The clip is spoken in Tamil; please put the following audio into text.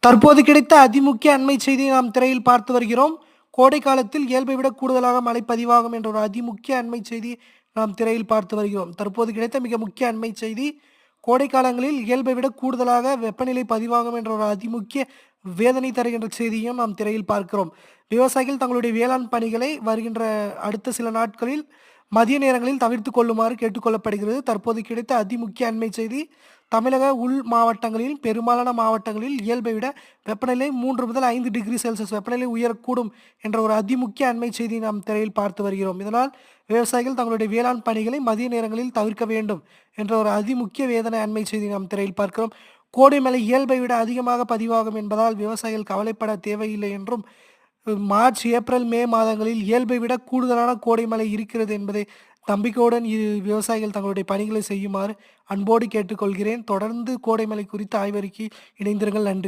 தற்போது கிடைத்த அதிமுக்கிய அண்மை செய்தியை நாம் திரையில் பார்த்து வருகிறோம். கோடை காலத்தில் இயல்பை விட கூடுதலாக மழை பதிவாகும் என்ற ஒரு அதிமுக்கிய அண்மை செய்தி நாம் திரையில் பார்த்து வருகிறோம். தற்போது கிடைத்த மிக முக்கிய அண்மை செய்தி, கோடை காலங்களில் இயல்பை விட கூடுதலாக வெப்பநிலை பதிவாகும் என்ற ஒரு அதிமுக்கிய வேதனை தருகின்ற செய்தியும் நாம் திரையில் பார்க்கிறோம். விவசாயிகள் தங்களுடைய வேளாண் பணிகளை வருகின்ற அடுத்த சில நாட்களில் மதிய நேரங்களில் தவிர்த்து கொள்ளுமாறு கேட்டுக்கொள்ளப்படுகிறது. தற்போது கிடைத்த அதிமுக்கிய அண்மை செய்தி, தமிழக உள் மாவட்டங்களில் பெரும்பாலான மாவட்டங்களில் இயல்பை விட வெப்பநிலை 3 முதல் 5 டிகிரி செல்சியஸ் வெப்பநிலை உயரக்கூடும் என்ற ஒரு அதிமுக்கிய அண்மை செய்தியை நாம் திரையில் பார்த்து வருகிறோம். இதனால் விவசாயிகள் தங்களுடைய வேளாண் பணிகளை மதிய நேரங்களில் தவிர்க்க வேண்டும் என்ற ஒரு அதிமுக்கிய வேதனை அண்மை செய்தியை நாம் திரையில் பார்க்கிறோம். கோடை மழை இயல்பை விட அதிகமாக பதிவாகும் என்பதால் விவசாயிகள் கவலைப்பட தேவையில்லை என்றும், மார்ச், ஏப்ரல், மே மாதங்களில் இயல்பை விட கூடுதலான கோடை மழை இருக்கிறது என்பதை நம்பிக்கையுடன் விவசாயிகள் தங்களுடைய பணிகளை செய்யுமாறு அன்போடு கேட்டுக்கொள்கிறேன். தொடர்ந்து கோடை மழை குறித்த ஆய்வறிக்கை இணைந்திருங்கள். நன்றி.